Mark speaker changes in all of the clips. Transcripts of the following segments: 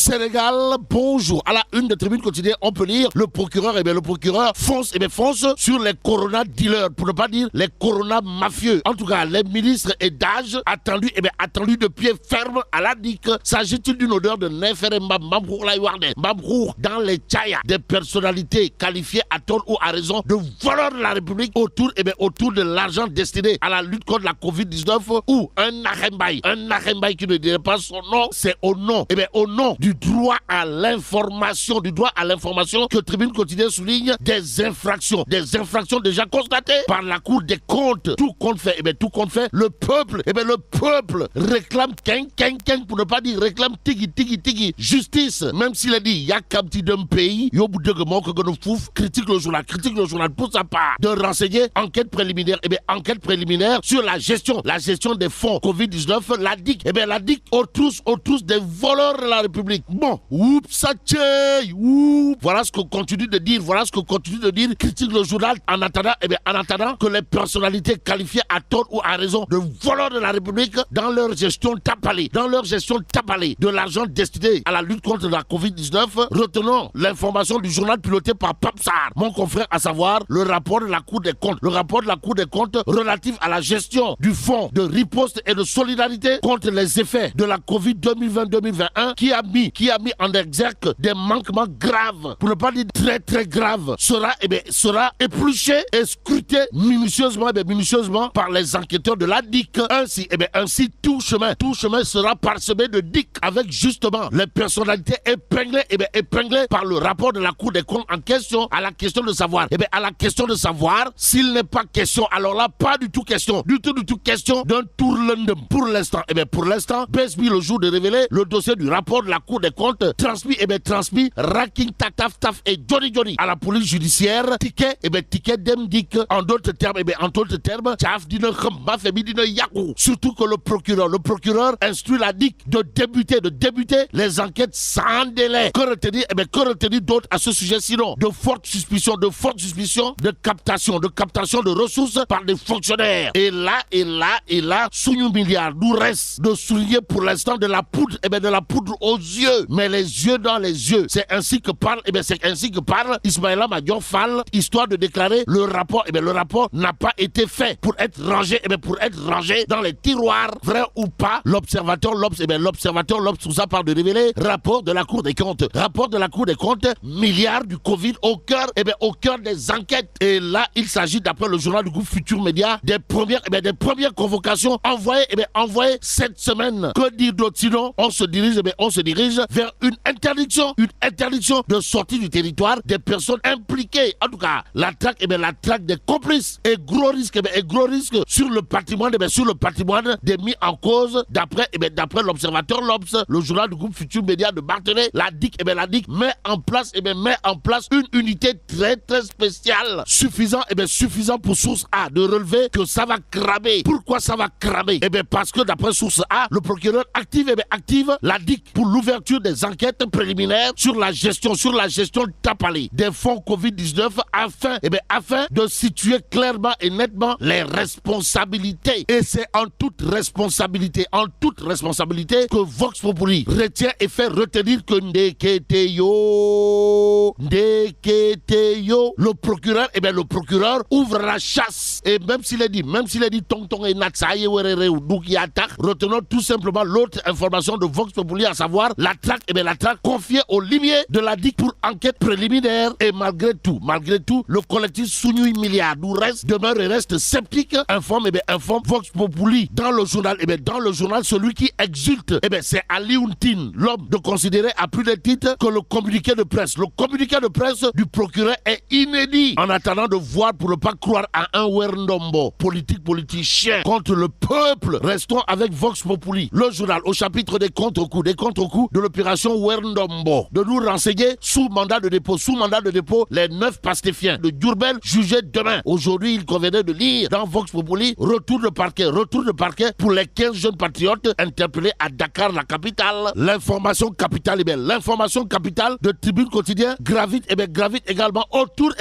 Speaker 1: Sénégal, bonjour. À la une de Tribune Quotidienne, on peut lire le procureur fonce sur les corona dealers, pour ne pas dire les corona mafieux. En tout cas, les ministres et d'âge attendus de pied ferme à la DIC. S'agit-il d'une odeur de Nefere Mbambour dans les tchaya, des personnalités qualifiées à tort ou à raison de voleurs de la République autour de l'argent destiné à la lutte contre la Covid-19 ou un Narembaï qui ne dirait pas son nom, c'est au nom du droit à l'information, que Tribune Quotidienne souligne des infractions déjà constatées par la Cour des comptes. Tout compte fait, le peuple réclame pour ne pas dire réclame tigi, justice. Même s'il a dit, il y a qu'un petit d'un pays, critique le journal pour sa part, de renseigner enquête préliminaire sur la gestion des fonds Covid-19, la DIC aux trousses des voleurs de la République. Bon, voilà ce qu'on continue de dire, critique le journal en attendant que les personnalités qualifiées à tort ou à raison de voleurs de la République dans leur gestion tapalée de l'argent destiné à la lutte contre la Covid-19. Retenons l'information du journal piloté par Papsar, mon confrère, à savoir le rapport de la Cour des comptes relatif à la gestion du fonds de riposte et de solidarité contre les effets de la Covid 2020-2021 qui a mis en exergue des manquements graves, pour ne pas dire très très graves, sera épluché et scruté minutieusement par les enquêteurs de la DIC. Ainsi tout chemin sera parsemé de DIC avec justement les personnalités épinglées par le rapport de la Cour des comptes en question, à la question de savoir s'il n'est pas question, alors là pas du tout question d'un tourlendem. Pour l'instant, Besby, le jour de révéler le dossier du rapport de la Cour des comptes, transmis Raking Taf et Johnny à la police judiciaire, ticket dem dik. En d'autres termes, tchaf dina khamba febi dina yakou. Surtout que le procureur instruit la DIC de débuter les enquêtes sans délai. Que retenir d'autre à ce sujet sinon de fortes suspicions de captation de ressources par des fonctionnaires. Et là, Souniou Milliard nous reste de souligner pour l'instant de la poudre aux yeux, mais les yeux dans les yeux. C'est ainsi que parle Ismaïla Madior Fall, histoire de déclarer le rapport n'a pas été fait pour être rangé dans les tiroirs. Vrai ou pas, l'observateur Lobs tout ça part de révéler rapport de la Cour des comptes, milliards du Covid au cœur des enquêtes. Et là, il s'agit, d'après le journal du groupe Futur Média, des premières convocations envoyées cette semaine. Que dire d'autre sinon, on se dirige vers une interdiction de sortie du territoire des personnes impliquées. En tout cas, la traque des complices et gros risque sur le patrimoine des mis en cause d'après l'observateur Lobs, le journal du groupe Futur Média de Barthelé. La DIC met en place une unité très très spéciale suffisant pour source A de relever que ça va cramer. Pourquoi ça va cramer? Parce que d'après source A, le procureur active la DIC pour l'ouverture des enquêtes préliminaires sur la gestion tapalée des fonds Covid-19 afin de situer clairement et nettement les responsabilités. Et c'est en toute responsabilité que Vox Populi retient et fait retenir que le procureur ouvre la chasse. Et même s'il est dit Tongtong et Natsaye Werere ou Doukiatak, retenons tout simplement l'autre information de Vox Populi, à savoir la traque confiée au limier de la DIC pour enquête préliminaire. Et malgré tout, le collectif Souniou Milliard demeure et reste sceptique. Informe Vox Populi dans le journal. Celui qui exulte, c'est Ali Ountine, l'homme de considérer à plus de titres que le communiqué de presse. Le communiqué de presse du procureur est inédit. En attendant de voir, pour ne pas croire à un Wernombo politicien contre le peuple, restons avec Vox Populi, le journal, au chapitre des contre-coups de l'opération Wernombo, de nous renseigner sous mandat de dépôt les 9 pastéfiens de Diourbel jugés demain. Aujourd'hui, il convenait de lire dans Vox Populi retour de parquet pour les 15 jeunes patriotes interpellés à Dakar, la capitale. L'information capitale de Tribune Quotidien gravite également autour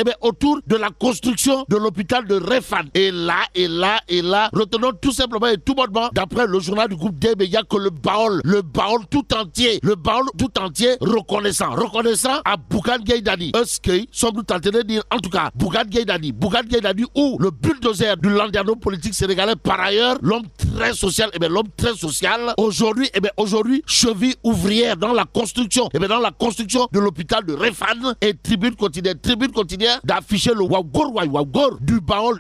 Speaker 1: de la construction de l'hôpital de Refane. Et là, retenons tout simplement et tout bonnement, d'après le journal du groupe des médias, que le Baol tout entier le Baol tout entier reconnaissant à Bougane Gueye Dany. Est-ce que sommes-nous tentés de dire, en tout cas, Bougane Gueye Dany ou le bulldozer du landerneau politique sénégalais, par ailleurs, l'homme très social, aujourd'hui, cheville ouvrière dans la construction, de l'hôpital de Réfane et tribune quotidienne d'afficher le Wagour du Baol,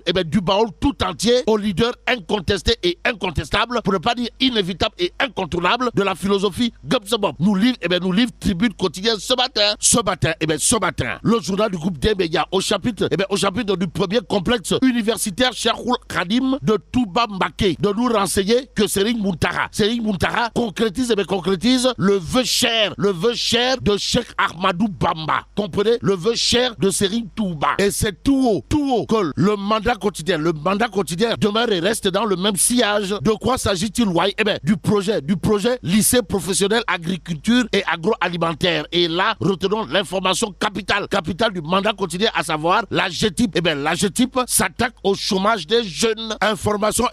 Speaker 1: tout entier au leader incontesté et incontestable, pour ne pas dire inévitable et incontournable de la philosophie Gubsebob. Nous livre tribune quotidienne ce matin, le journal du groupe des médias au chapitre du premier complexe universitaire Cheikhoul Khadim de Touba Mbaké, de nous renseigner que Serigne Muntara concrétise le vœu cher de Cheikh Ahmadou Bamba. Comprenez? Le vœu cher de Serigne Touba. Et c'est tout haut que le mandat quotidien demeure et reste dans le même sillage. De quoi s'agit-il, du projet lycée professionnel agriculture et agroalimentaire. Et là, retenons l'information capitale du mandat quotidien, à savoir la GTIP. La GTIP s'attaque au chômage des jeunes. Information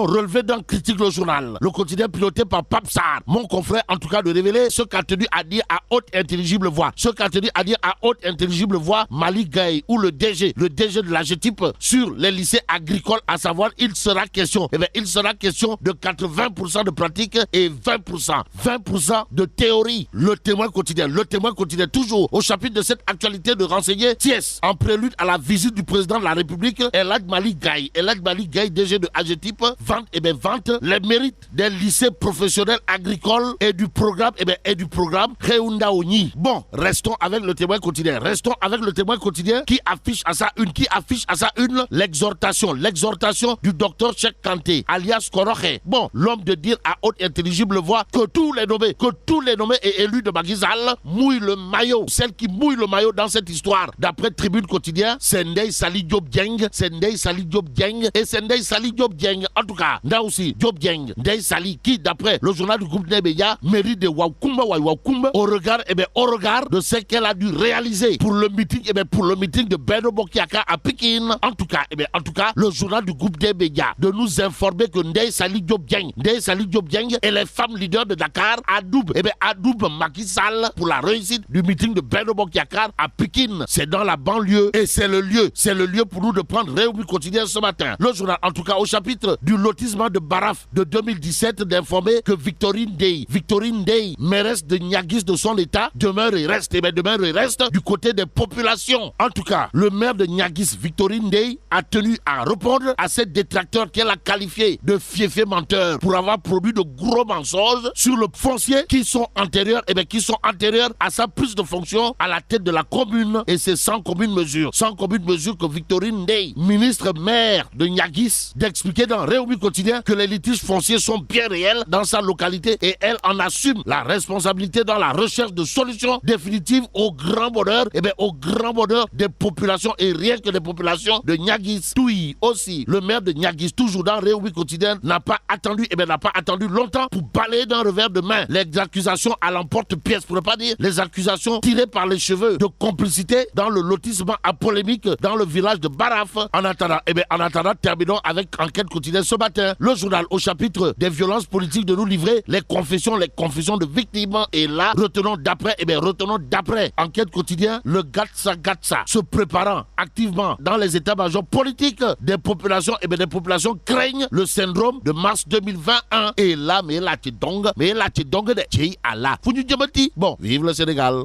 Speaker 1: relevée dans Critique le journal. Le quotidien piloté par Pape Sarr, mon confrère, en tout cas, de révéler ce qu'a tenu à dire à haute intelligible voix Malick Gaye, ou le DG de la GTIP sur les lycées agricoles, à savoir il sera question de 80% de pratique et 20% de théorie. Le témoin quotidien toujours au chapitre de cette actualité de renseigner Thiès, en prélude à la visite du président de la République, El Hadj Malick Gaye, DG de AGETIP, vante les mérites des lycées professionnels agricoles et du programme Reunda Oni. Bon, restons avec le témoin quotidien qui affiche à sa une l'exhortation du docteur Cheikh Kanté, alias Koroche. Bon, l'homme de dire à haute intelligible voix que tous les nommés et élus de Macky Sall mouillent le maillot. Celle qui mouille le maillot dans cette histoire, d'après Tribune Quotidien, c'est Ndeye Saly Diop Dieng. En tout cas, là aussi, Diop Dieng, Ndeye Saly, qui, d'après le journal du groupe Nebeya, mérite de Wakumba au regard de ce qu'elle a dû réaliser pour le meeting de Benno Bokk Yakaar à Pékin. En tout cas, le journal du groupe des médias de nous informer que Ndeye Saly Diop Dieng et les femmes leaders de Dakar adoubent Macky Sall pour la réussite du meeting de Benno Bokk Yakaar à Pékin. C'est dans la banlieue et c'est le lieu pour nous de prendre Rewmi Quotidien ce matin. Le journal, en tout cas, au chapitre du lotissement de Baraf de 2017, d'informer que Victorine Ndeye, mairesse de Niaguis de son état, demeure et reste du côté des populations. En tout cas, le maire de Niaguis, Victorine Ndeye, a tenu à répondre à ces détracteurs qu'elle a qualifiés de fiefés menteurs pour avoir produit de gros mensonges sur le foncier qui sont antérieurs à sa prise de fonction à la tête de la commune, et c'est sans commune mesure que Victorine Ndeye, ministre maire de Niaguis, d'expliquer dans Rewmi Quotidien que les litiges fonciers sont bien réels dans sa localité et elle en assume la responsabilité dans la recherche de solutions définitives au grand bonheur des populations, et rien que des populations de Niaguis. Touy aussi, le maire de Niaguis, toujours dans Rewmi Quotidien, n'a pas attendu longtemps pour balayer d'un revers de main les accusations à l'emporte-pièce, pour ne pas dire les accusations tirées par les cheveux de complicité dans le lotissement à polémique dans le village de Baraf. En attendant, terminons avec Enquête Quotidienne ce matin. Le journal au chapitre des violences politiques de nous livrer les confessions de victimes. Et là, retenons d'après Enquête Quotidien, le Gatsa se préparant activement dans les états-majors politiques des populations craignent le syndrome de mars 2021. Et là, mais là, tu donges de Tchi Allah. Bon, vive le Sénégal.